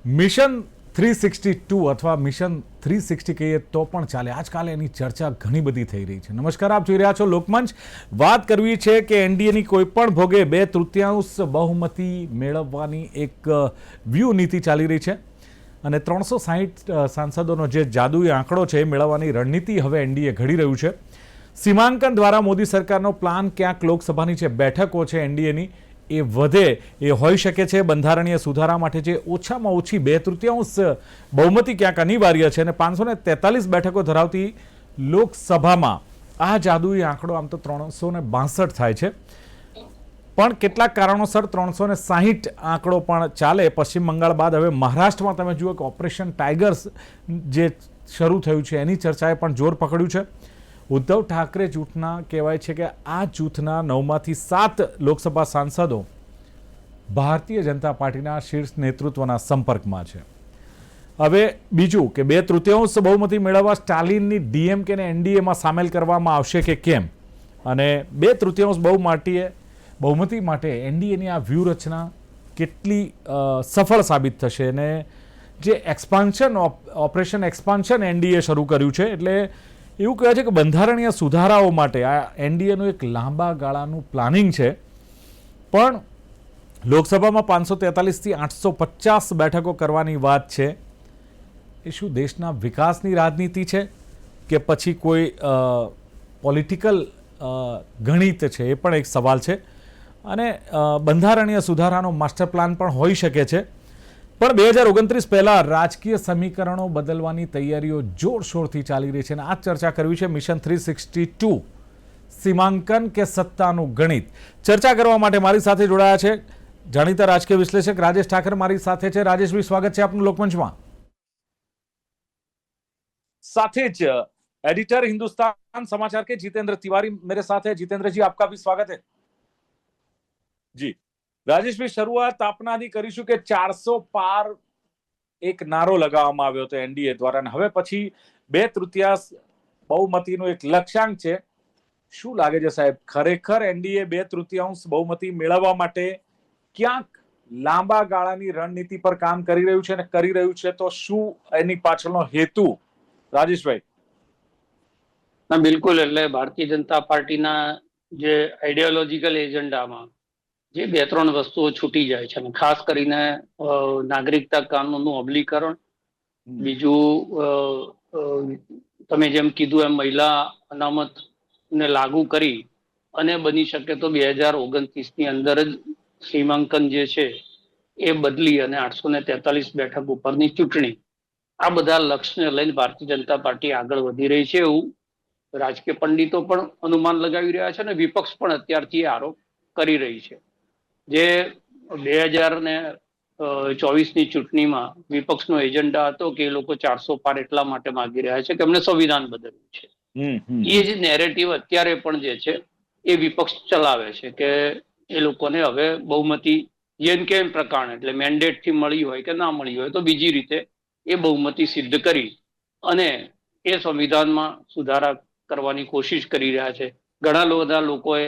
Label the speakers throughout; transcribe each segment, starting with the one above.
Speaker 1: Mission 362 અથવા mission 360 કહીએ તો પણ ચાલે. આજકાલ એની ચર્ચા ઘણી બધી થઈ રહી છે. નમસ્કાર, આપ જોઈ રહ્યા છો લોકમંચ. વાત કરવી છે કે એનડીએની કોઈ પણ ભોગે 2/3 બહુમતી મેળવવાની એક વ્યૂહ નીતિ ચાલી રહી છે અને 360 સાંસદોનો જે જાદુઈ આંકડો છે એ મેળવવાની રણનીતિ હવે એનડીએ ઘડી રહ્યું છે. સીમાંકન દ્વારા મોદી સરકારનો પ્લાન ક્યાંક લોકસભાની જે બેઠકો છે એનડીએની એ વધે એ હોઈ શકે છે. બંધારણીય સુધારા માટે જે ઓછામાં ઓછી 2/3 બહુમતી ક્યાંક અનિવાર્ય છે અને 543 બેઠકો ધરાવતી લોકસભામાં આ જાદુઈ આંકડો આમ તો 362 થાય છે, પણ કેટલાક કારણોસર 360 આંકડો પણ ચાલે. પશ્ચિમ બંગાળ બાદ હવે મહારાષ્ટ્રમાં તમે જુઓ કે ઓપરેશન ટાઈગર્સ જે શરૂ થયું છે એની ચર્ચાએ પણ જોર પકડ્યું છે. ઉદ્ધવ ઠાકરે જૂથના કહેવાય છે કે આ જૂથના 9માંથી 7 લોકસભા સાંસદો ભારતીય જનતા પાર્ટીના શીર્ષ નેતૃત્વના સંપર્કમાં છે. હવે બીજું કે 2/3 બહુમતી મેળવવા સ્ટાલિનની ડીએમકેને એનડીએમાં સામેલ કરવામાં આવશે કે કેમ, અને 2/3 બહુમતી માટે એનડીએની આ વ્યૂહરચના કેટલી સફળ સાબિત થશે. અને જે ઓપરેશન એક્સપાન્શન એનડીએ શરૂ કર્યું છે, એટલે એવું કહે છે કે બંધારણીય સુધારાઓ માટે આ એનડીએનું એક લાંબા ગાળાનું પ્લાનિંગ છે. પણ લોકસભામાં 543થી 850 બેઠકો કરવાની વાત છે. એ શું દેશના વિકાસની રાજનીતિ છે કે પછી કોઈ પોલિટિકલ ગણિત છે, એ પણ એક સવાલ છે. અને બંધારણીય સુધારાનો માસ્ટર પ્લાન પણ હોઈ શકે છે. પણ 2029 પહેલા રાજકીય સમીકરણો બદલવાની તૈયારીઓ જોરશોરથી ચાલી રહી છે અને આ ચર્ચા કરવી છે મિશન 362 સીમાંકન કે સત્તાનું ગણિત. ચર્ચા કરવા માટે મારી સાથે જોડાયા છે જાણીતા રાજકીય વિશ્લેષક રાજેશ ઠાકર મારી સાથે છે. રાજેશભાઈ, સ્વાગત છે આપનું લોકમંચમાં. સાથે જ एडिटर हिंदुस्तान समाचार के जितेंद्र तिवारी मेरे साथ है. जितेंद्र जी, आपका भी स्वागत है. जी राजेश भाई, શરૂઆત આપનાથી કરીશું કે 400 પાર એક નારો લગાવવામાં આવ્યો હતો એનડીએ દ્વારા, અને હવે પછી 2/3 બહુમતીનું એક લક્ષ્યાંક છે. શું લાગે છે સાહેબ, ખરેખર એનડીએ 2/3 બહુમતી મેળવવા માટે ક્યાંક લાંબા ગાળાની રણનીતિ પર કામ કરી રહ્યું છે, અને કરી રહ્યું છે તો શું એની પાછળનો હેતુ, રાજેશભાઈ?
Speaker 2: ના, બિલકુલ. એટલે ભારતીય જનતા પાર્ટીના જે આઈડિયોલોજીકલ એજન્ડામાં જે 2-3 વસ્તુઓ છૂટી જાય છે, અને ખાસ કરીને નાગરિકતા કાનૂનનું અમલીકરણ, બીજું તમે જેમ કીધું એમ મહિલા અનામતને લાગુ કરી અને બની શકે તો 2029ની અંદર જ સીમાંકન જે છે એ બદલી અને 843 બેઠક ઉપરની ચૂંટણી, આ બધા લક્ષ્યને લઈને ભારતીય જનતા પાર્ટી આગળ વધી રહી છે એવું રાજકીય પંડિતો પણ અનુમાન લગાવી રહ્યા છે અને વિપક્ષ પણ અત્યારથી આરોપ કરી રહી છે. જે 2024ની ચૂંટણીમાં વિપક્ષનો એજન્ડા હતો કે એ લોકો 400 પાર એટલા માટે માંગી રહ્યા છે કે એમને સંવિધાન બદલવું છે. એ જ નેરેટિવ અત્યારે પણ જે છે એ વિપક્ષ ચલાવે છે કે એ લોકોને હવે બહુમતી જેમ કેમ પ્રકારે, એટલે મેન્ડેટ થી મળી હોય કે ના મળી હોય તો બીજી રીતે એ બહુમતી સિદ્ધ કરી અને એ સંવિધાનમાં સુધારા કરવાની કોશિશ કરી રહ્યા છે. ઘણા બધા લોકોએ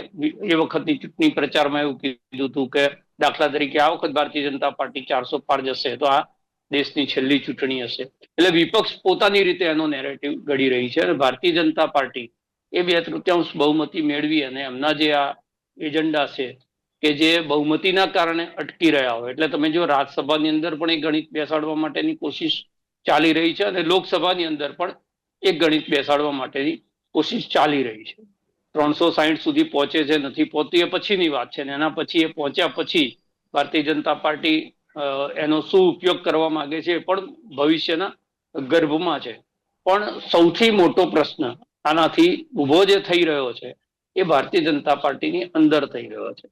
Speaker 2: એ વખતની ચૂંટણી પ્રચારમાં એવું કીધું હતું કે દાખલા તરીકે આ વખત ભારતીય જનતા પાર્ટી 400 પાર જશે તો આ દેશની છેલ્લી ચૂંટણી હશે. એટલે વિપક્ષ પોતાની રીતે એનો નેરેટિવ ઘડી રહી છે અને ભારતીય જનતા પાર્ટી એ 2/3 બહુમતી મેળવી અને એમના જે આ એજન્ડા છે કે જે બહુમતીના કારણે અટકી રહ્યા હોય, એટલે તમે જો રાજ્યસભાની અંદર પણ એક ગણિત બેસાડવા માટેની કોશિશ ચાલી રહી છે અને લોકસભાની અંદર પણ એક ગણિત બેસાડવા માટેની કોશિશ ચાલી રહી છે. 360 સુધી પહોંચે છે નથી પહોંચતી એ પછીની વાત છે, અને એના પછી એ પહોંચ્યા પછી ભારતીય જનતા પાર્ટી એનો શું ઉપયોગ કરવા માંગે છે એ પણ ભવિષ્યના ગર્ભમાં છે. પણ સૌથી મોટો પ્રશ્ન આનાથી ઉભો જે થઈ રહ્યો છે એ ભારતીય જનતા પાર્ટીની અંદર થઈ રહ્યો છે.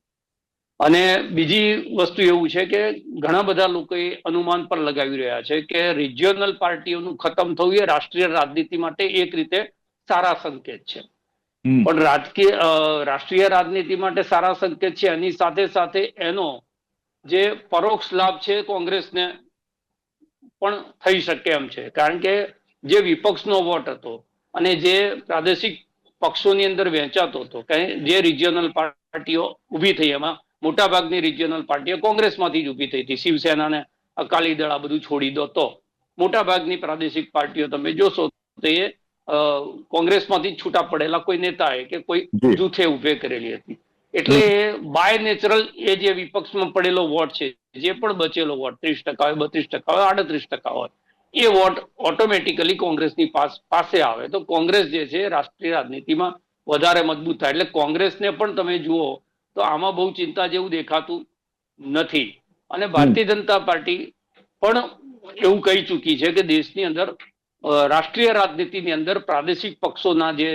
Speaker 2: અને બીજી વસ્તુ એવું છે કે ઘણા બધા લોકો એ અનુમાન પર લગાવી રહ્યા છે કે રિજિયોનલ પાર્ટીઓનું ખતમ થવું એ રાષ્ટ્રીય રાજનીતિ માટે એક રીતે સારા સંકેત છે. પણ રાષ્ટ્રીય રાજનીતિ માટે સારા સંકેત છે, એની સાથે સાથે એનો જે પરોક્ષ લાભ છે કોંગ્રેસને પણ થઈ શકે એમ છે. કારણ કે જે વિપક્ષનો વોટ હતો અને જે પ્રાદેશિક પક્ષોની અંદર વહેંચાતો હતો, જે રિજિયોનલ પાર્ટીઓ ઉભી થઈ, એમાં મોટાભાગની રિજિયોનલ પાર્ટીઓ કોંગ્રેસમાંથી જ ઉભી થઈ હતી. શિવસેના ને અકાલી દળ આ બધું છોડી દો તો મોટા ભાગની પ્રાદેશિક પાર્ટીઓ તમે જોશો તો એ કોંગ્રેસમાંથી છૂટા પડેલા કોઈ નેતાએ કે કોઈ જૂથે ઉભે કરેલી હતી. એટલે બાય નેચરલ એ જે વિપક્ષમાં પડેલો વોટ છે, જે પણ બચેલો વોટ 30% હોય, 32% હોય, 38% હોય, એ વોટ ઓટોમેટિકલી કોંગ્રેસની પાસે આવે. તો કોંગ્રેસ જે છે રાષ્ટ્રીય રાજનીતિમાં વધારે મજબૂત થાય. એટલે કોંગ્રેસને પણ તમે જુઓ તો આમાં બહુ ચિંતા જેવું દેખાતું નથી. અને ભારતીય જનતા પાર્ટી પણ એવું કહી ચૂકી છે કે દેશની અંદર રાષ્ટ્રીય રાજનીતિની અંદર પ્રાદેશિક પક્ષોના જે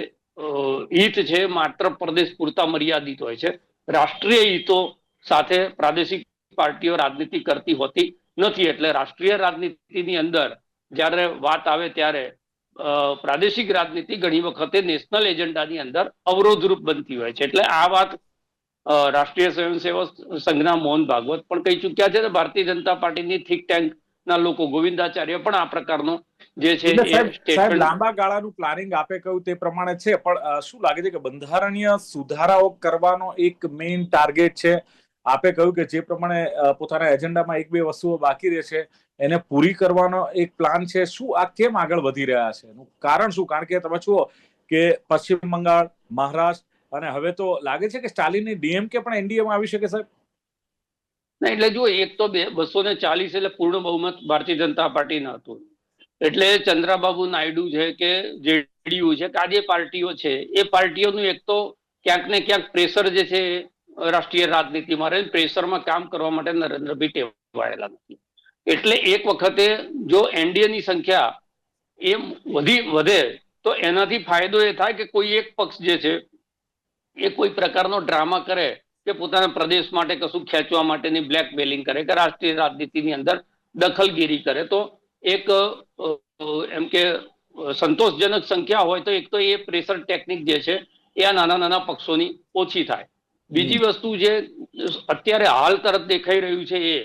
Speaker 2: હિત છે માત્ર પ્રદેશ પૂરતા મર્યાદિત હોય છે. રાષ્ટ્રીય હિતો સાથે પ્રાદેશિક પાર્ટીઓ રાજનીતિ કરતી હોતી નથી. એટલે રાષ્ટ્રીય રાજનીતિની અંદર જ્યારે વાત આવે ત્યારે પ્રાદેશિક રાજનીતિ ઘણી વખતે નેશનલ એજન્ડાની અંદર અવરોધરૂપ બનતી હોય છે. એટલે આ વાત રાષ્ટ્રીય સ્વયંસેવક સંઘના મોહન ભાગવત પણ કહી ચુક્યા છે. ભારતીય જનતા પાર્ટીની થિંક ટેન્ક ના લોકો ગોવિંદાચાર્ય પણ આ પ્રકારનો જે છે
Speaker 1: સાહેબ લાંબા ગાળાનું પ્લાનિંગ આપે કહ્યું તે પ્રમાણે છે, પણ શું લાગે છે કે બંધારણીય સુધારાઓ કરવાનો એક મેઇન ટાર્ગેટ છે? આપે કહ્યું કે જે પ્રમાણે પોતાના એજન્ડામાં એક બે વસ્તુઓ બાકી રહે છે એને પૂરી કરવાનો એક પ્લાન છે. શું આ કેમ આગળ વધી રહ્યા છે? એનું કારણ શું? કારણ કે તમે જુઓ કે પશ્ચિમ બંગાળ, મહારાષ્ટ્ર અને હવે તો લાગે છે કે સ્ટાલિનની ડીએમકે પણ એનડીએમાં આવી શકે સાહેબ.
Speaker 2: એટલે જો એક તો 240 એટલે પૂર્ણ બહુમત ભારતીય જનતા પાર્ટીના હતું. એટલે ચંદ્રાબાબુ નાયડુ છે કે જેડીયુ છે કે આ જે પાર્ટીઓ છે એ પાર્ટીઓનું એક તો ક્યાંક ને ક્યાંક પ્રેશર જે છે રાષ્ટ્રીય રાજનીતિમાં રહે, પ્રેશરમાં કામ કરવા માટે નરેન્દ્રભાઈ ટેવાયેલા નથી. એટલે એક વખતે જો એનડીએ ની સંખ્યા એ વધે તો એનાથી ફાયદો એ થાય કે કોઈ એક પક્ષ જે છે એ કોઈ પ્રકારનો ડ્રામા કરે કે પોતાના પ્રદેશ માટે કશું ખેંચવા માટેની બ્લેકમેલિંગ કરે કે રાષ્ટ્રીય રાજનીતિની અંદર દખલગીરી કરે, તો એક એમ કે સંતોષજનક સંખ્યા હોય તો એક તો એ પ્રેશર ટેકનિક જે છે એ આ નાના નાના પક્ષોની ઓછી થાય. બીજી વસ્તુ જે અત્યારે હાલ તરફ દેખાઈ રહ્યું છે એ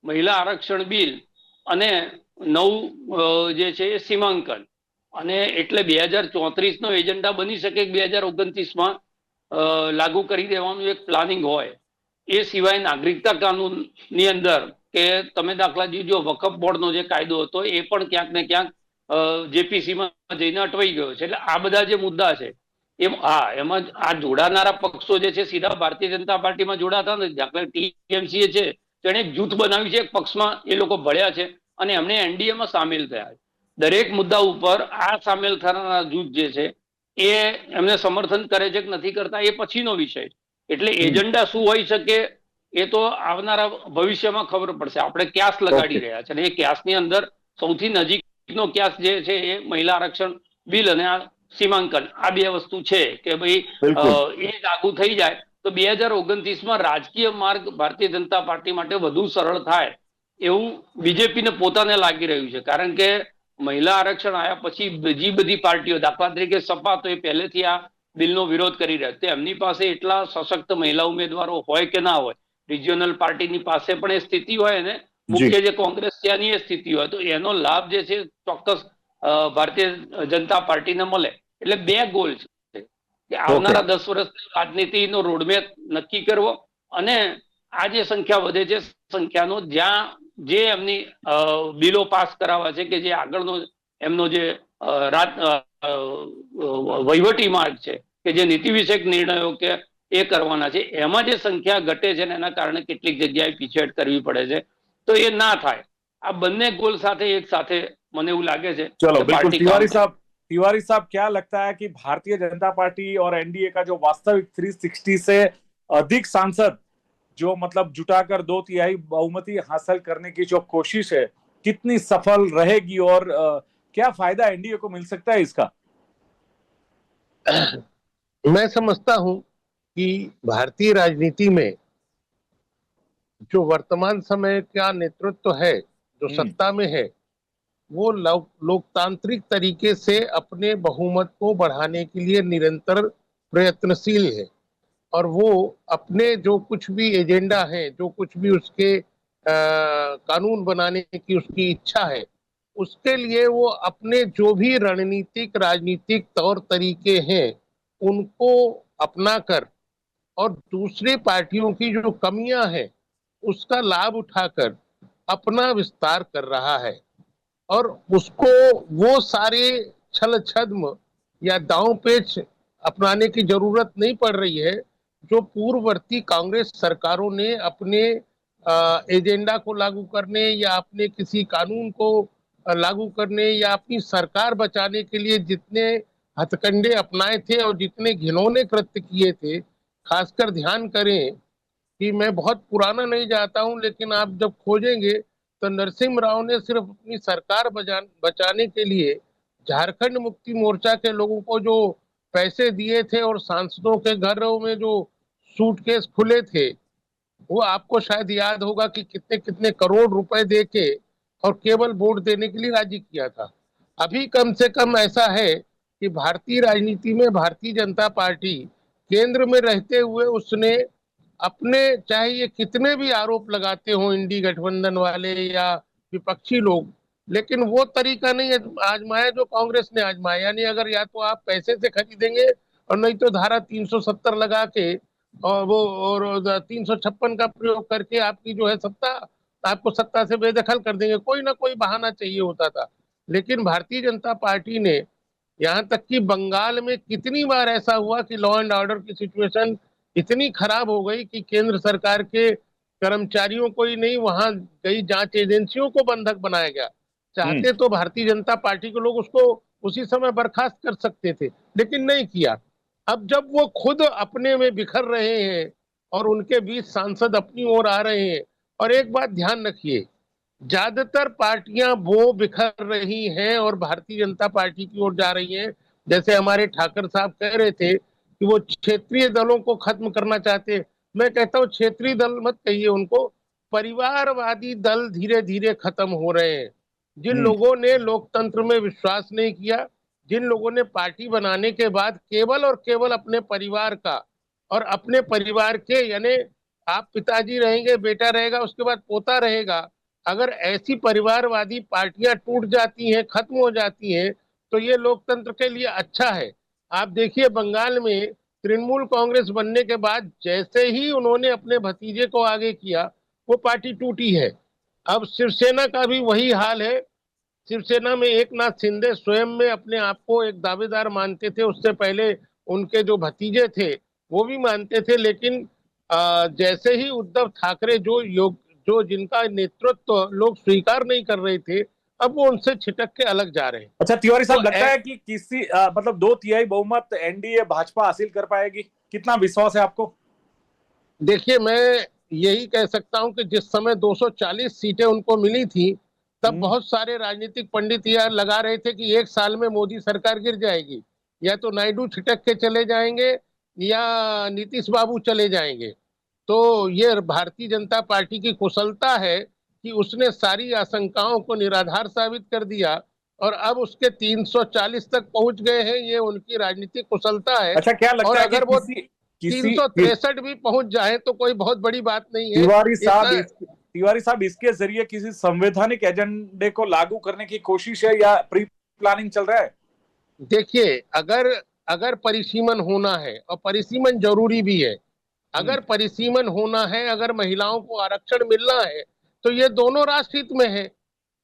Speaker 2: મહિલા આરક્ષણ બિલ અને નવું જે છે એ સીમાંકન, અને એટલે 2034 નો એજન્ડા બની શકે 2029માં લાગુ કરી દેવાનું એક પ્લાનિંગ હોય. એ સિવાય નાગરિકતા કાનૂન ની અંદર કે તમે દાખલા જો વકફ બોર્ડનો જે કાયદો હતો એ પણ ક્યાંક ને ક્યાંક જેપીસીમાં જઈને અટવાઈ ગયો છે. એટલે આ બધા જે મુદ્દા છે એમાં આ જોડાનારા પક્ષો જે છે સીધા ભારતીય જનતા પાર્ટીમાં જોડાતા નથી. દાખલા ટીએમસી છે તેણે એક જૂથ બનાવ્યું છે, એક પક્ષમાં એ લોકો ભળ્યા છે અને એમને એનડીએમાં સામેલ થયા. દરેક મુદ્દા ઉપર આ સામેલ થનારા જૂથ જે છે એ એમને સમર્થન કરે છે કે નથી કરતા એ પછીનો વિષય. એટલે એજન્ડા શું હોઈ શકે એ તો આવનારા ભવિષ્યમાં ખબર પડશે. આપણે ક્યાસ લગાડી રહ્યા છે અને એ ક્યાસની અંદર સૌથી નજીકનો ક્યાસ જે છે એ મહિલા આરક્ષણ બિલ અને આ સીમાંકન, આ બે વસ્તુ છે કે ભાઈ એ લાગુ થઈ જાય તો 2029માં રાજકીય માર્ગ ભારતીય જનતા પાર્ટી માટે વધુ સરળ થાય એવું બીજેપીને પોતાને લાગી રહ્યું છે. કારણ કે મહિલા આરક્ષણ આવ્યા પછી બીજી બધી પાર્ટીઓ, દાખલા તરીકે સપા, તો એ પહેલેથી આ બિલનો વિરોધ કરી રહ્યા છે. એમની પાસે એટલા સશક્ત મહિલા ઉમેદવારો હોય કે ના હોય, રિજિયોનલ પાર્ટીની પાસે પણ એ સ્થિતિ હોય અને મુખ્ય જે કોંગ્રેસ છે એની એ સ્થિતિ હોય, તો એનો લાભ જે છે ચોક્કસ ભારતીય જનતા પાર્ટીને મળે. એટલે બે ગોલ છે કે આવનારા 10 વર્ષની રાજનીતિનો રોડમેપ નક્કી કરવો અને આ જે સંખ્યા વધે છે સંખ્યાનો જ્યાં જે એમની બિલો પાસ કરાવવા છે કે જે આગળનો એમનો જે વહીવટી માર્ગ છે કે જે નીતિ વિષયક નિર્ણયો કે એ કરવાના છે, એમાં જે સંખ્યા ઘટે છે ને એના કારણે કેટલીક જગ્યાએ પીછેહટ કરવી પડે છે. તો એ ના થાય. આ બંને ગોલ સાથે એક સાથે મને એવું લાગે છે.
Speaker 1: चलो बिल्कुल तिवारी साहब क्या लगता है कि भारतीय जनता पार्टी और एनडीए का जो वास्तविक 360 से अधिक सांसद जो मतलब जुटाकर 2/3 बहुमती हासिल करने की जो कोशिश है कितनी सफल रहेगी और क्या फायदा एनडीए को मिल सकता है इसका?
Speaker 3: मैं समझता हूं कि भारतीय राजनीति में जो वर्तमान समय का नेतृत्व है, जो सत्ता में है, वो लोकतांत्रिक तरीके से अपने बहुमत को बढ़ाने के लिए निरंतर प्रयत्नशील है और वो अपने जो कुछ भी एजेंडा है, जो कुछ भी उसके कानून बनाने की उसकी इच्छा है, उसके लिए वो अपने जो भी रणनीतिक राजनीतिक तौर तरीके हैं उनको अपनाकर और दूसरी पार्टियों की जो कमियां हैं उसका लाभ उठाकर अपना विस्तार कर रहा है और उसको वो सारे छल छद्म या दांव पेच अपनाने की जरूरत नहीं पड़ रही है जो पूर्ववर्ती कांग्रेस सरकारों ने अपने एजेंडा को लागू करने या अपने किसी कानून को लागू करने या अपनी सरकार बचाने के लिए जितने हथकंडे अपनाए थे और जितने घिनौने कृत्य किए थे। खासकर ध्यान करें कि मैं बहुत पुराना नहीं जाता हूं, लेकिन आप जब खोजेंगे तो नरसिम्हा राव ने सिर्फ अपनी सरकार बचाने के लिए झारखंड मुक्ति मोर्चा के लोगों को जो पैसे दिए थे और सांसदों के घरों में जो सूटकेस खुले थे, वो आपको शायद याद होगा कि कितने कितने करोड़ रुपए दे के और केवल वोट देने के लिए राजी किया था। अभी कम से कम ऐसा है कि भारतीय राजनीति में भारतीय जनता पार्टी केंद्र में रहते हुए उसने अपने, चाहे ये कितने भी आरोप लगाते हो इंडी गठबंधन वाले या विपक्षी लोग, लेकिन वो तरीका नहीं आजमाया जो कांग्रेस ने आजमाया। यानी अगर या तो आप पैसे से खरीदेंगे और नहीं तो धारा 370 लगा के और वो और 356 का प्रयोग करके आपकी जो है सत्ता, आपको सत्ता से बेदखल कर देंगे। कोई ना कोई बहाना चाहिए होता था। लेकिन भारतीय जनता पार्टी ने, यहाँ तक कि बंगाल में कितनी बार ऐसा हुआ कि लॉ एंड ऑर्डर की सिचुएशन इतनी खराब हो गई कि केंद्र सरकार के कर्मचारियों को ही नहीं, वहां गई जांच एजेंसियों को बंधक बनाया गया। चाहते तो भारतीय जनता पार्टी के लोग उसको उसी समय बर्खास्त कर सकते थे, लेकिन नहीं किया। अब जब वो खुद अपने में बिखर रहे हैं और उनके 20 सांसद अपनी ओर आ रहे हैं, और एक बात ध्यान रखिए, ज्यादातर पार्टियां वो बिखर रही हैं और भारतीय जनता पार्टी की ओर जा रही हैं। जैसे हमारे ठाकर साहब कह रहे थे कि वो क्षेत्रीय दलों को खत्म करना चाहते हैं। मैं कहता हूं क्षेत्रीय दल मत कहिए उनको, परिवारवादी दल धीरे धीरे खत्म हो रहे हैं। जिन लोगों ने लोकतंत्र में विश्वास नहीं किया, जिन लोगों ने पार्टी बनाने के बाद केवल और केवल अपने परिवार का और अपने परिवार के, यानी आप पिताजी रहेंगे, बेटा रहेगा, उसके बाद पोता रहेगा, अगर ऐसी परिवारवादी पार्टियां टूट जाती हैं, खत्म हो जाती हैं, तो ये लोकतंत्र के लिए अच्छा है। आप देखिए बंगाल में तृणमूल कांग्रेस बनने के बाद जैसे ही उन्होंने अपने भतीजे को आगे किया, वो पार्टी टूटी है। अब शिवसेना का भी वही हाल है। शिवसेना में एक नाथ शिंदे स्वयं में अपने आप को एक दावेदार मानते थे, उससे पहले उनके जो भतीजे थे वो भी मानते थे, लेकिन जैसे ही उद्धव ठाकरे जो जिनका नेतृत्व लोग स्वीकार नहीं कर रहे थे, अब वो उनसे छिटक के अलग जा रहे हैं।
Speaker 1: अच्छा तिवारी साहब,
Speaker 3: तो
Speaker 1: लगता है कि किसी मतलब 2/3 बहुमत एनडीए भाजपा हासिल कर पाएगी? कितना विश्वास है आपको?
Speaker 3: देखिए, मैं यही कह सकता हूं कि जिस समय 240 सीटें उनको मिली थी, तब बहुत सारे राजनीतिक पंडित यह लगा रहे थे कि एक साल में मोदी सरकार गिर जाएगी, या तो नायडू छिटक के चले जाएंगे या नीतीश बाबू चले जाएंगे। तो ये भारतीय जनता पार्टी की कुशलता है कि उसने सारी आशंकाओं को निराधार साबित कर दिया और अब उसके 340 तक पहुंच गए हैं। ये उनकी राजनीतिक कुशलता है।
Speaker 1: अच्छा, क्या
Speaker 3: और
Speaker 1: लगता है कि
Speaker 3: अगर वो
Speaker 1: किसी
Speaker 3: 363 भी पहुंच जाए तो कोई बहुत बड़ी बात नहीं है।
Speaker 1: तिवारी साहब इसके जरिए किसी संवैधानिक एजेंडे को लागू करने की कोशिश है या प्री प्लानिंग चल रहा है?
Speaker 3: देखिए, अगर अगर परिसीमन होना है, और परिसीमन जरूरी भी है, अगर परिसीमन होना है, अगर महिलाओं को आरक्षण मिलना है, तो ये दोनों राष्ट्रहित में है।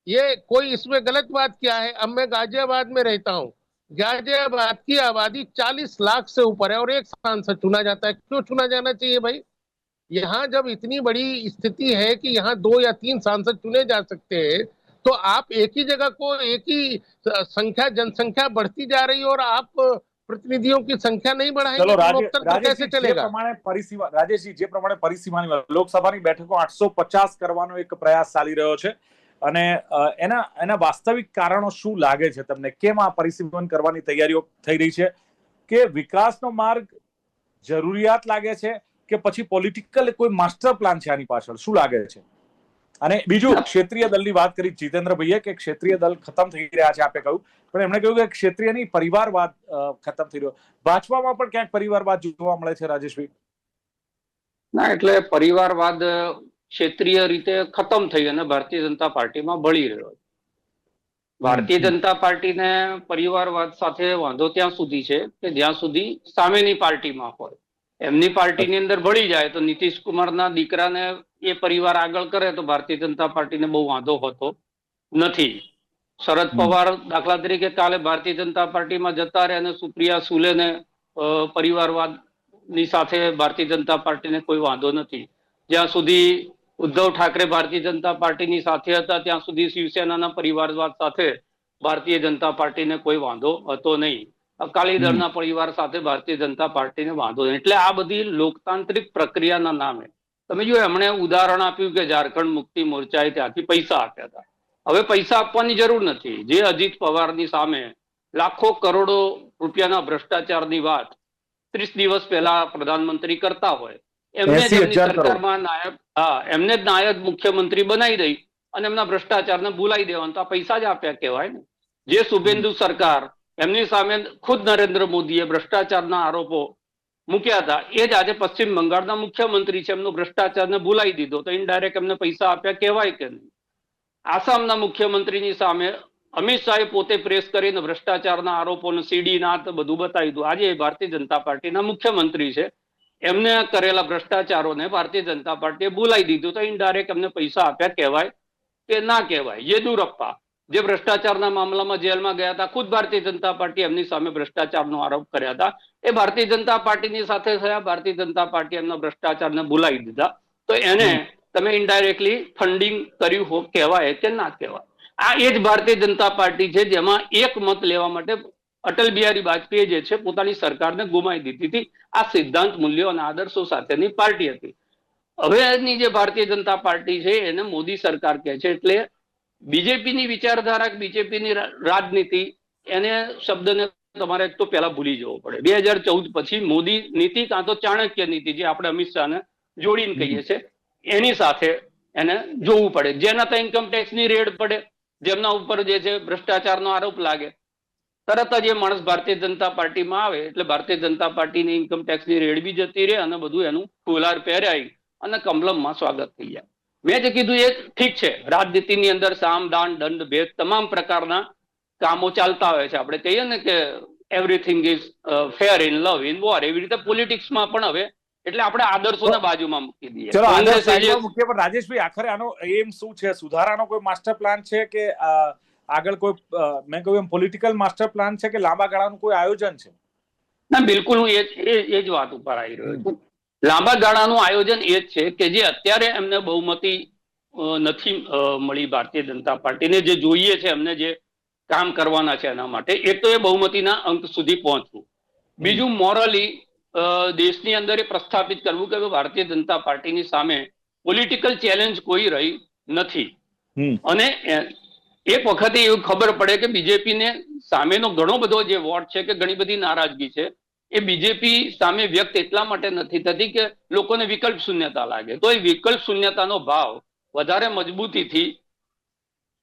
Speaker 3: ये कोई इसमें गलत बात क्या है? अब मैं गाजियाबाद में रहता हूँ, गाजियाबाद की आबादी 40 लाख से ऊपर है और एक सांसद चुना जाता है। क्यों चुना जाना चाहिए भाई? यहाँ जब इतनी बड़ी स्थिति है कि यहाँ 2 या 3 सांसद चुने जा सकते हैं, तो आप एक ही जगह को, एक ही संख्या, जनसंख्या बढ़ती जा रही है और आप प्रतिनिधियों की संख्या नहीं बढ़ाएंगे तो लोकतंत्र कैसे चलेगा?
Speaker 1: રાજેશજી, જે પ્રમાણે પરિસીમાની લોકસભાની બેઠકો 850 કરવાનો એક પ્રયાસ ચાલી રહ્યો છે અને એના વાસ્તવિક કારણો શું લાગે છે તમને? કેમ આ પરિસીમન કરવાની તૈયારીઓ થઈ રહી છે? કે વિકાસનો માર્ગ જરૂરિયાત લાગે છે કે પછી પોલિટિકલ કોઈ માસ્ટર પ્લાન છે આની પાછળ? શું લાગે છે? અને બીજું, ક્ષેત્રીય દળની વાત કરી જીતેન્દ્રભાઈએ કે ક્ષેત્રીય દળ ખતમ થઈ રહ્યા છે, આપે કહ્યું, પણ એમણે કહ્યું કે ક્ષેત્રીય નહીં, પરિવારવાદ ખતમ થઈ રહ્યો. ભાજપામાં પણ ક્યાંક પરિવારવાદ જોવા મળે છે, રાજેશભાઈ?
Speaker 2: ના, એટલે પરિવારવાદ ક્ષેત્રીય રીતે ખતમ થઈ અને ભારતીય જનતા પાર્ટીમાં ભળી રહ્યો છે. ભારતીય જનતા પાર્ટીને પરિવારવાદ સાથે વાંધો ત્યાં સુધી છે કે જ્યાં સુધી સામેની પાર્ટીમાં હોય એમની પાર્ટીની અંદર ભળી જાય તો નીતિશ કુમારના દીકરાને એ પરિવાર આગળ કરે તો ભારતીય જનતા પાર્ટીને બહુ વાંધો હોતો નથી. શરદ પવાર દાખલા તરીકે કાલે ભારતીય જનતા પાર્ટીમાં જતા રહે અને સુપ્રિયા સુલેને પરિવારવાદની સાથે ભારતીય જનતા પાર્ટીને કોઈ વાંધો નથી. જ્યાં સુધી ઉદ્ધવ ઠાકરે ભારતીય જનતા પાર્ટીની સાથે હતા ત્યાં સુધી શિવસેનાના પરિવારવાદ સાથે ભારતીય જનતા પાર્ટીને કોઈ વાંધો હતો નહીં. અકાલીદળના પરિવાર સાથે ભારતીય જનતા પાર્ટીને વાંધો નહીં. એટલે આ બધી લોકતાંત્રિક પ્રક્રિયાના નામે તમે જો એમણે ઉદાહરણ આપ્યું કે ઝારખંડ મુક્તિ મોરચાએ ત્યાંથી પૈસા આપ્યા હતા. હવે પૈસા આપવાની જરૂર નથી. જે અજીત પવારની સામે લાખો કરોડો રૂપિયાના ભ્રષ્ટાચારની વાત 30 દિવસ પહેલા પ્રધાનમંત્રી કરતા હોય એમને સરકારમાં એમને જ નાયબ મુખ્યમંત્રી બનાવી દઈ અને એમના ભ્રષ્ટાચારને ભૂલાઈ દેવાનું તો આ પૈસા જ આપ્યા કહેવાય ને. જે શુભેન્દુ સરકાર એમની સામે ખુદ નરેન્દ્ર મોદીએ ભ્રષ્ટાચારના આરોપો મૂક્યા હતા એ જ આજે પશ્ચિમ બંગાળના મુખ્યમંત્રી છે. એમનો ભ્રષ્ટાચારને ભૂલાઈ દીધો તો ઇનડાયરેક્ટ એમને પૈસા આપ્યા કહેવાય કે નહીં. આસામના મુખ્યમંત્રીની સામે અમિત શાહે પોતે પ્રેસ કરીને ભ્રષ્ટાચારના આરોપોને સીડી નાત બધું બતાવી દીધું. આજે ભારતીય જનતા પાર્ટીના મુખ્યમંત્રી છે. એમને કરેલા ભ્રષ્ટાચારોને ભારતીય જનતા પાર્ટીએ ભૂલાઈ દીધું તો ઇનડાયરેક્ટ એમને પૈસા આપ્યા કહેવાય કે ના કહેવાય. યેદુરપ્પા જે ભ્રષ્ટાચારના મામલામાં જેલમાં ગયા હતા ખુદ ભારતીય જનતા પાર્ટી એમની સામે ભ્રષ્ટાચારનો આરોપ કર્યા હતા. એ ભારતીય જનતા પાર્ટીની સાથે થયા. ભારતીય જનતા પાર્ટી એમના ભ્રષ્ટાચારને ભૂલાવી દીધા તો એને તમે ઇનડાયરેક્ટલી ફંડિંગ કર્યું કહેવાય કે ના કહેવાય. આ એ જ ભારતીય જનતા પાર્ટી છે જેમાં એક મત લેવા માટે અટલ બિહારી વાજપેયી જે છે પોતાની સરકારને ગુમાવી દીધી હતી. આ સિદ્ધાંત મૂલ્યો અને આદર્શો સાથેની પાર્ટી હતી. હવેની જે ભારતીય જનતા પાર્ટી છે એને મોદી સરકાર કહે છે. એટલે બીજેપીની વિચારધારા બીજેપીની રાજનીતિ એને શબ્દને તમારે તો પહેલા ભૂલી જવો પડે. 2014 પછી મોદી નીતિ કાં તો ચાણક્ય નીતિ જે આપણે અમિત શાહને જોડીને કહીએ છીએ એની સાથે એને જોવું પડે. જેના તો ઇન્કમ ટેક્સની રેડ પડે જેમના ઉપર જે છે ભ્રષ્ટાચારનો આરોપ લાગે તરત જ એ માણસ ભારતીય જનતા પાર્ટીમાં આવે એટલે ભારતીય જનતા પાર્ટીની ઇન્કમ ટેક્સની રેડ બી જતી રહે અને બધું એનું ફુલાર પહેરાય અને કમલમમાં સ્વાગત થઈ જાય. મેં જે કીધું એ ઠીક છે. રાજનીતિની અંદર સામ દાન દંડ ભેદ તમામ પ્રકારના કામો ચાલતા હોય છે. આપણે કહીએ ને કે everything is fair in love in war એવી રીતે પોલિટિક્સમાં પણ હવે એટલે આપણે આદર્શોને બાજુમાં મૂકી દઈએ.
Speaker 1: ચલો આદર્શ મૂકીએ પણ રાજેશભાઈ આખરે આનો એમ શું છે? સુધારાનો કોઈ માસ્ટર પ્લાન છે કે આગળ કોઈ મેં કહ્યું એમ પોલિટિકલ માસ્ટર પ્લાન છે કે લાંબા ગાળાનું કોઈ આયોજન છે?
Speaker 2: ના બિલકુલ હું એ જ વાત ઉપર આવી રહ્યો છું. લાંબા ગાળાનું આયોજન એ જ છે કે જે અત્યારે એમને બહુમતી નથી મળી ભારતીય જનતા પાર્ટીને જે જોઈએ છે એમને જે કામ કરવાના છે એના માટે એક તો એ બહુમતીના અંક સુધી પહોંચવું. બીજું મોરલી દેશની અંદર એ પ્રસ્થાપિત કરવું કે ભારતીય જનતા પાર્ટીની સામે પોલિટિકલ ચેલેન્જ કોઈ રહી નથી. અને એક વખતે એવું ખબર પડે કે બીજેપીને સામેનો ઘણો બધો જે વોટ છે કે ઘણી બધી નારાજગી છે એ બીજેપી સામે વ્યક્ત એટલા માટે નથી થતી કે લોકોને વિકલ્પ શૂન્યતા લાગે. તો એ વિકલ્પ શૂન્યતાનો ભાવ વધારે મજબૂતીથી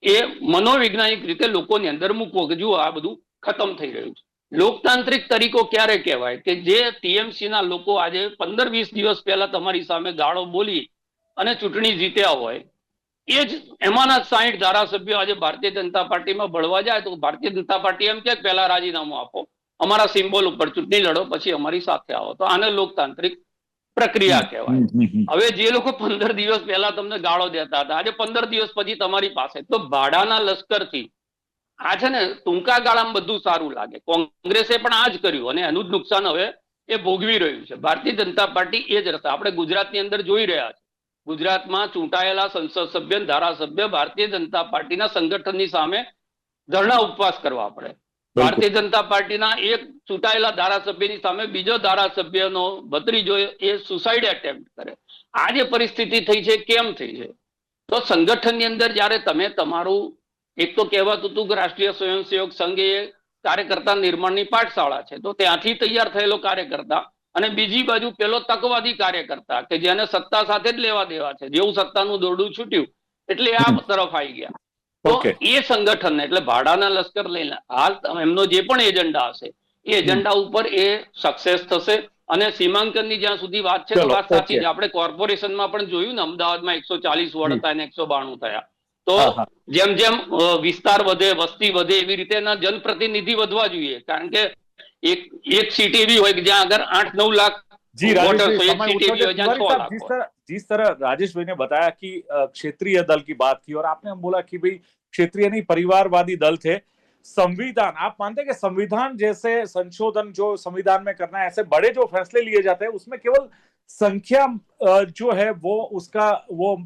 Speaker 2: એ મનોવૈજ્ઞાનિક રીતે લોકોની અંદર મૂકવો કે જુઓ આ બધું ખતમ થઈ રહ્યું છે. લોકતાંત્રિક તરીકો ક્યારે કહેવાય કે જે ટીએમસી ના લોકો આજે 15-20 દિવસ પહેલા તમારી સામે ગાળો બોલી અને ચૂંટણી જીત્યા હોય એ જ એમાંના 60 ધારાસભ્યો આજે ભારતીય જનતા પાર્ટીમાં ભળવા જાય તો ભારતીય જનતા પાર્ટી એમ કે પહેલા રાજીનામું આપો અમારા સિમ્બોલ ઉપર ચૂંટણી લડો પછી અમારી સાથે આવો. તો આને લોકતાંત્રિક પ્રક્રિયા કહેવાય. હવે જે લોકો 15 દિવસ પહેલા તમને ગાળો દેતા હતા આજે 15 દિવસ પછી તમારી પાસે તો ભાડાના લશ્કરથી આ છે ને ટૂંકા ગાળામાં બધું સારું લાગે. કોંગ્રેસે પણ આ જ કર્યું અને એનું જ નુકસાન હવે એ ભોગવી રહ્યું છે. ભારતીય જનતા પાર્ટી એ જ રસ્તા આપણે ગુજરાતની અંદર જોઈ રહ્યા છે. ગુજરાતમાં ચૂંટાયેલા સંસદ સભ્ય ધારાસભ્ય ભારતીય જનતા પાર્ટીના સંગઠનની સામે ધરણા ઉપવાસ કરવા પડે. ભારતીય જનતા પાર્ટીના એક ચૂંટાયેલા ધારાસભ્યની સામે બીજો ધારાસભ્યનો ભત્રીજો એ સુસાઇડ એટેમ્પ્ટ કરે. આ જે પરિસ્થિતિ થઈ છે કેમ થઈ છે? તો સંગઠનની અંદર જયારે તમે તમારું એક તો કહેવાતું હતું કે રાષ્ટ્રીય સ્વયંસેવક સંઘ એ કાર્યકર્તા નિર્માણની પાઠશાળા છે તો ત્યાંથી તૈયાર થયેલો કાર્યકર્તા અને બીજી બાજુ પેલો તકવાદી કાર્યકર્તા કે જેને સત્તા સાથે જ લેવા દેવા છે. જેવું સત્તાનું દોરડું છૂટ્યું એટલે આ તરફ આવી ગયા. તો એ સંગઠન એટલે ભાડાના લશ્કર લઈને હાલ એમનો જે પણ એજન્ડા હશે એ એજન્ડા ઉપર એ સક્સેસ થશે. અને સીમાંકનની જ્યાં સુધી વાત છે તો વાત સાચી છે. આપણે કોર્પોરેશનમાં પણ જોયું ને અમદાવાદમાં 140 વોર્ડ હતા અને 192 થયા. તો જેમ જેમ વિસ્તાર વધે વસ્તી વધે એવી રીતે એના જનપ્રતિનિધિ વધવા જોઈએ. કારણ કે એક સીટ એવી હોય કે જ્યાં આગળ 8-9 લાખ
Speaker 1: जी राजेश
Speaker 2: वोटर
Speaker 1: भाई,
Speaker 2: तो एक
Speaker 1: समय
Speaker 2: सीट
Speaker 1: उत्तर
Speaker 2: एવી
Speaker 1: दे।
Speaker 2: હોય જ્યાં
Speaker 1: तिवारी
Speaker 2: 6
Speaker 1: साहब,
Speaker 2: लाख હોય।
Speaker 1: जिस तरह राजेश भाई ने बताया कि क्षेत्रीय दल की बात की और आपने हम बोला कि भाई क्षेत्रीय नहीं परिवारवादी दल थे। संविधान, आप मानते हैं कि संविधान जैसे संशोधन जो संविधान में करना है, ऐसे बड़े जो फैसले लिए जाते हैं उसमें केवल संख्या जो है वो उसका वो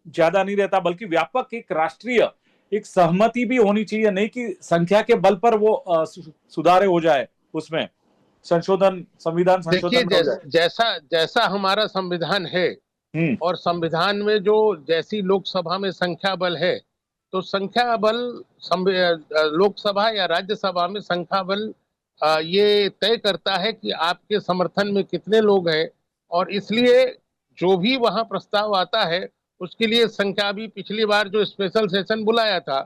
Speaker 1: ज्यादा नहीं रहता, बल्कि व्यापक एक राष्ट्रीय एक सहमति भी होनी चाहिए, नहीं कि संख्या के बल पर वो सुधारे हो जाए, उसमें संशोधन संविधान
Speaker 3: देखिए,
Speaker 1: संशोधन में हो जाए।
Speaker 3: जैसा जैसा हमारा संविधान है और संविधान में जो जैसी लोकसभा में संख्या बल है, तो संख्या बल लोकसभा या राज्यसभा में संख्या बल ये तय करता है कि आपके समर्थन में कितने लोग हैं, और इसलिए जो भी वहां प्रस्ताव आता है उसके लिए संख्या भी, पिछली बार जो स्पेशल सेशन बुलाया था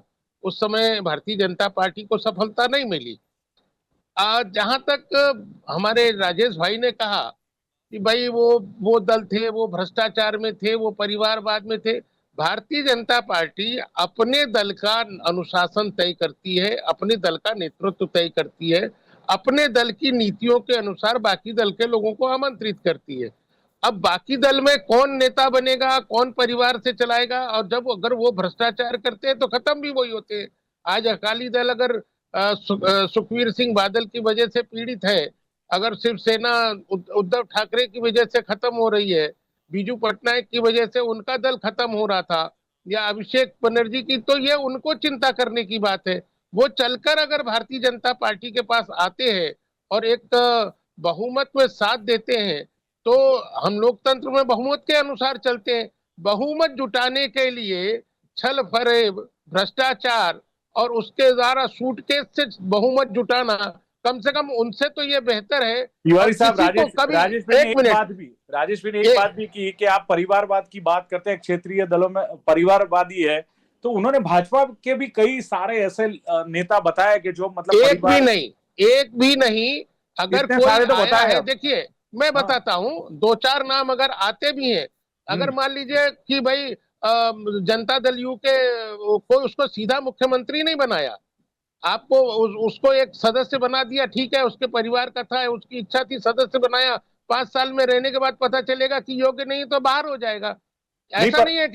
Speaker 3: उस समय भारतीय जनता पार्टी को सफलता नहीं मिली। जहां तक हमारे राजेश भाई ने कहा कि भाई वो दल थे, वो भ्रष्टाचार में थे, वो परिवारवाद में थे। भारतीय जनता पार्टी अपने दल का अनुशासन तय करती है, अपने दल का नेतृत्व तय करती है, अपने दल की नीतियों के अनुसार बाकी दल के लोगों को आमंत्रित करती है। अब बाकी दल में कौन नेता बनेगा, कौन परिवार से चलाएगा, और जब अगर वो भ्रष्टाचार करते हैं तो खत्म भी वही होते हैं। आज अकाली दल अगर सुखवीर सिंह बादल की वजह से पीड़ित है, अगर शिवसेना उद्धव ठाकरे की वजह से खत्म हो रही है, बीजू पटनायक की वजह से उनका दल खत्म हो रहा था, या अभिषेक बनर्जी की, तो ये उनको चिंता करने की बात है। वो चलकर अगर भारतीय जनता पार्टी के पास आते हैं और एक बहुमत में साथ देते हैं, तो हम लोकतंत्र में बहुमत के अनुसार चलते हैं। बहुमत जुटाने के लिए छल फरेब, भ्रष्टाचार और उसके द्वारा सूटकेस से बहुमत जुटाना, कम से कम उनसे तो ये बेहतर है।
Speaker 1: तिवारी साहब, राजेश भाई ने
Speaker 3: एक मिनट,
Speaker 1: राजेश भाई ने एक बात भी की कि आप परिवारवाद की बात करते हैं, क्षेत्रीय दलों में परिवारवादी है, तो उन्होंने भाजपा के भी कई सारे ऐसे नेता बताया कि जो मतलब
Speaker 3: एक भी नहीं, अगर कोई
Speaker 1: सारे तो
Speaker 3: आया
Speaker 1: बताए
Speaker 3: है, देखिए मैं बताता हूं, दो चार नाम अगर आते भी हैं, अगर मान लीजिए कि भाई जनता दल यू के कोई उसको सीधा मुख्यमंत्री नहीं बनाया, आपको उसको एक सदस्य बना दिया, ठीक है, उसके परिवार का था, उसकी इच्छा थी, सदस्य बनाया, 5 साल में रहने के बाद पता चलेगा कि योग्य नहीं तो बाहर हो जाएगा। ऐसा नहीं है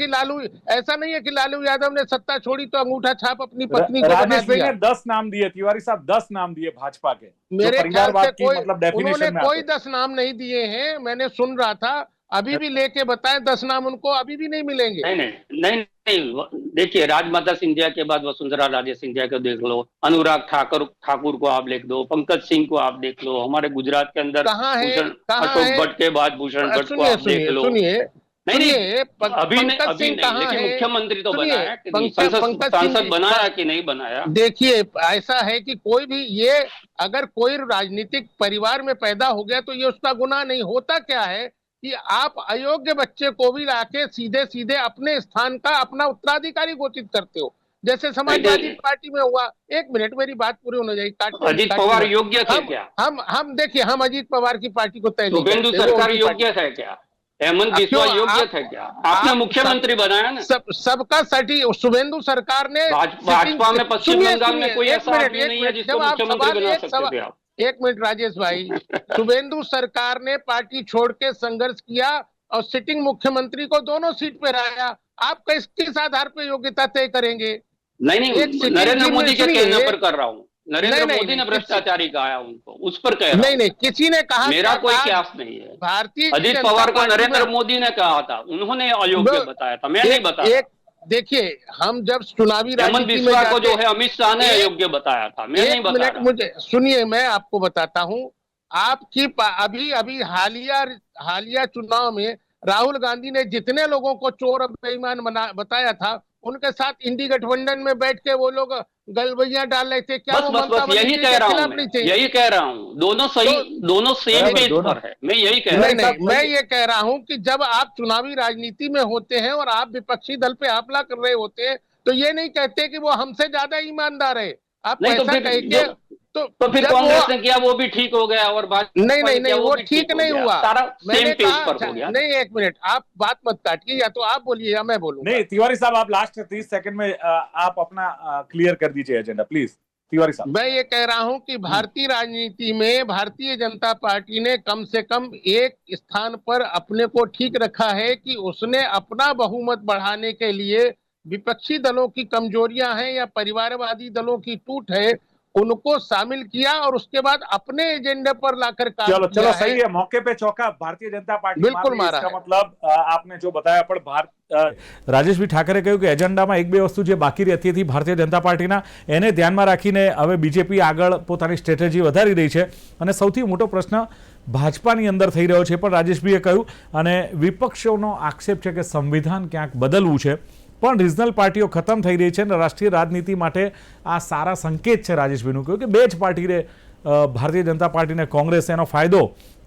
Speaker 3: कि लालू यादव ने सत्ता छोड़ी तो अंगूठा छाप अपनी पत्नी को बना
Speaker 1: राजेश भाई
Speaker 3: दिया।
Speaker 1: ने 10 नाम दिए, तिवारी साहब 10 नाम दिए भाजपा के,
Speaker 3: मेरे ख्याल से कोई
Speaker 1: मतलब
Speaker 3: उन्होंने
Speaker 1: डेफिनेशन में
Speaker 3: कोई 10 नाम नहीं दिए हैं, मैंने सुन रहा था, अभी भी लेके बताएं 10 नाम उनको अभी भी नहीं मिलेंगे।
Speaker 2: नहीं, देखिए, राजमाता सिंधिया के बाद वसुंधरा राजे सिंधिया को देख लो, अनुराग ठाकुर को आप देख लो, पंकज सिंह को आप देख लो, हमारे गुजरात के अंदर अशोक भट्ट के बाद भूषण भट्ट को आप देख लो। नहीं, अभी नहीं, लेकिन मुख्यमंत्री तो बनाया कि नहीं, सांसद बनाया कि नहीं बनाया।
Speaker 3: देखिए, ऐसा है कि कोई भी ये अगर कोई राजनीतिक परिवार में पैदा हो गया तो ये उसका गुनाह नहीं होता। क्या है कि आप अयोग्य बच्चे को भी लाके सीधे सीधे अपने स्थान का अपना उत्तराधिकारी घोषित करते हो, जैसे समाजवादी पार्टी में हुआ। एक मिनट, मेरी बात पूरी होने जाएगी।
Speaker 2: अजीत पवार योग्य थे क्या?
Speaker 3: हम देखिए, हम अजीत पवार की पार्टी को तय नहीं करते।
Speaker 2: शुभेंदु सरकार योग्य था क्या? हेमंत बिस्वा योग्य था क्या? आपने मुख्यमंत्री बनाया ना।
Speaker 3: सबका शुभेंदु सरकार ने
Speaker 2: भाजपा में पश्चिम बंगाल में कोई ऐसा आदमी नहीं है जिसको मुख्यमंत्री बना सकते थे आप।
Speaker 3: एक मिनट राजेश भाई, शुभेंदु सरकार ने पार्टी छोड़ के संघर्ष किया और सिटिंग मुख्यमंत्री को दोनों सीट पे रहा। आप किस आधार पर योग्यता तय करेंगे?
Speaker 2: नहीं, नरेंद्र मोदी के कहने पर कर रहा हूँ। नरेंद्र मोदी ने भ्रष्टाचारी कहा उनको, उस पर कह रहा हूं।
Speaker 3: नहीं, किसी ने कहा,
Speaker 2: मेरा कोई क्यास नहीं है।
Speaker 3: भारतीय
Speaker 2: अजीत पवार को नरेंद्र मोदी ने कहा था, उन्होंने अयोग्य बताया था, मैं नहीं बताया।
Speaker 3: देखिए, हम जब चुनावी
Speaker 2: राजनीति में को जो है अमित शाह ने अयोग्य बताया था, मैं नहीं बताया।
Speaker 3: मुझे सुनिए, मैं आपको बताता हूं। आपकी अभी हालिया चुनाव में राहुल गांधी ने जितने लोगों को चोर और बेईमान बताया था, उनके साथ इंडी गठबंधन में बैठ के वो लोग गलबैया डाल रहे थे। क्या
Speaker 2: बस यही कह रहा हूँ, दोनों सेम पेज पर है। मैं यही कह रहा हूँ।
Speaker 3: नहीं, मैं ये कह रहा हूँ कि जब आप चुनावी राजनीति में होते हैं और आप विपक्षी दल पे हमला कर रहे होते हैं, तो ये नहीं कहते कि वो हमसे ज्यादा ईमानदार है। आप ऐसा कहेंगे
Speaker 2: तो फिर कांग्रेस ने किया वो भी ठीक हो गया, और
Speaker 3: नहीं, वो ठीक नहीं हुआ।
Speaker 2: सारा सेम पेज पर हो गया।
Speaker 3: नहीं, एक मिनट, आप बात मत काटिए, या तो आप बोलिए या मैं बोलूं।
Speaker 1: नहीं, तिवारी साहब, आप लास्ट 30 सेकंड में आप अपना क्लियर कर दीजिए एजेंडा, प्लीज।
Speaker 4: तिवारी साहब।
Speaker 3: मैं ये कह रहा हूं कि भारतीय राजनीति में भारतीय जनता पार्टी ने कम से कम एक स्थान पर अपने को ठीक रखा है कि उसने अपना बहुमत बढ़ाने के लिए विपक्षी दलों की कमजोरियां हैं या परिवारवादी दलों की टूट है, उनको शामिल किया और उसके बाद अपने एजेंडे पर लाकर काम
Speaker 4: चलो
Speaker 3: किया
Speaker 4: चलो सही है, मौके पे चौका भारतीय जनता पार्टी
Speaker 3: बिल्कुल
Speaker 4: मार रही है।
Speaker 3: मारा
Speaker 4: इसका
Speaker 3: है।
Speaker 4: मतलब आपने जो बताया પણ
Speaker 1: રાજેશભાઈ ઠાકરે કહ્યું કે એજન્ડામાં એક બે વસ્તુ જે બાકી રહેતી હતી ભારતીય જનતા પાર્ટીના એને ધ્યાનમાં રાખીને હવે બીજેપી આગળ પોતાની સ્ટ્રેટેજી વધારી રહી છે અને સૌથી મોટો પ્રશ્ન ભાજપાની અંદર થઈ રહ્યો છે પણ રાજેશભાઈએ કહ્યું અને વિપક્ષોનો આક્ષેપ છે કે સંવિધાન ક્યાંક બદલવું છે પણ રિજનલ પાર્ટીઓ ખતમ થઈ રહી છે અને રાષ્ટ્રીય રાજનીતિ માટે આ સારા સંકેત છે રાજેશભાઈનું કહ્યું કે બે જ પાર્ટીને ભારતીય જનતા પાર્ટીને કોંગ્રેસ એનો ફાયદો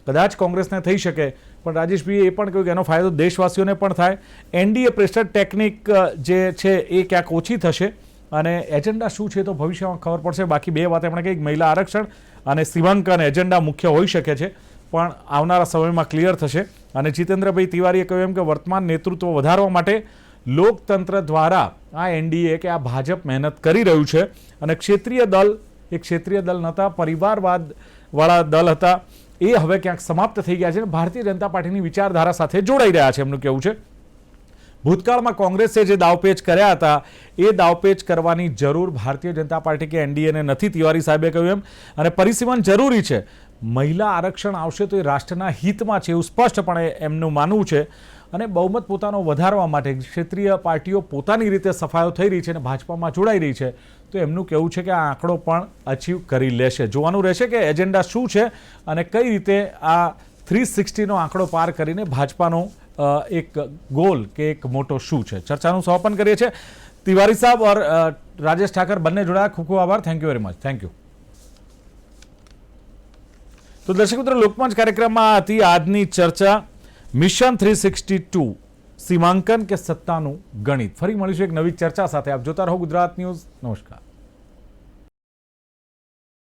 Speaker 1: કદાચ કોંગ્રેસને થઈ શકે પણ રાજેશભાઈએ એ પણ કહ્યું કે એનો ફાયદો દેશવાસીઓને પણ થાય એનડીએ પ્રેશર ટેકનિક જે છે એ ક્યાંક ઓછી થશે અને એજન્ડા શું છે તો ભવિષ્યમાં ખબર પડશે બાકી બે વાત એમણે કહી મહિલા આરક્ષણ અને સીમાંકન એજન્ડા મુખ્ય હોઈ શકે છે પણ આવનારા સમયમાં ક્લિયર થશે અને જીતેન્દ્રભાઈ તિવારીએ કહ્યું એમ કે વર્તમાન નેતૃત્વ વધારવા માટે લોકતંત્ર દ્વારા આ એનડીએ કે આ ભાજપ મહેનત કરી રહ્યું છે અને ક્ષેત્રીય દલ એ ક્ષેત્રીય દલ નહોતા પરિવારવાદવાળા દલ હતા એ હવે ક્યાંક સમાપ્ત થઈ ગયા છે અને ભારતીય જનતા પાર્ટીની વિચારધારા સાથે જોડાઈ રહ્યા છે એમનું કહેવું છે ભૂતકાળમાં કોંગ્રેસે જે દાવપેચ કર્યા હતા એ દાવપેચ કરવાની જરૂર ભારતીય જનતા પાર્ટી કે એનડીએને નથી તિવારી સાહેબે કહ્યું એમ અને પરિસીમન જરૂરી છે મહિલા આરક્ષણ આવશે તો એ રાષ્ટ્રના હિતમાં છે એવું સ્પષ્ટપણે એમનું માનવું છે અને બહુમત પોતાનો વધારવા માટે ક્ષેત્રીય પાર્ટીઓ પોતાની રીતે સફાયો થઈ રહી છે અને ભાજપામાં જોડાઈ રહી છે તો એમનું કહેવું છે કે આ આંકડો પણ અચીવ કરી લેશે જોવાનું રહેશે કે એજન્ડા શું છે અને કઈ રીતે આ 360નો આંકડો પાર કરીને ભાજપાનો એક ગોલ કે એક મોટો શું છે ચર્ચાનું સમાપન કરીએ છીએ तिवारी साहब और राजेश ठाकर બંને જોડાયા ખૂબ ખૂબ આભાર thank you very much thank you તો દર્શક મિત્રો લોકમંચ કાર્યક્રમમાં હતી આજની ચર્ચા મિશન 362 સીમાંકન કે સત્તાનું ગણિત ફરી મળીશું એક નવી ચર્ચા સાથે આપ જોતા રહો ગુજરાત ન્યૂઝ નમસ્કાર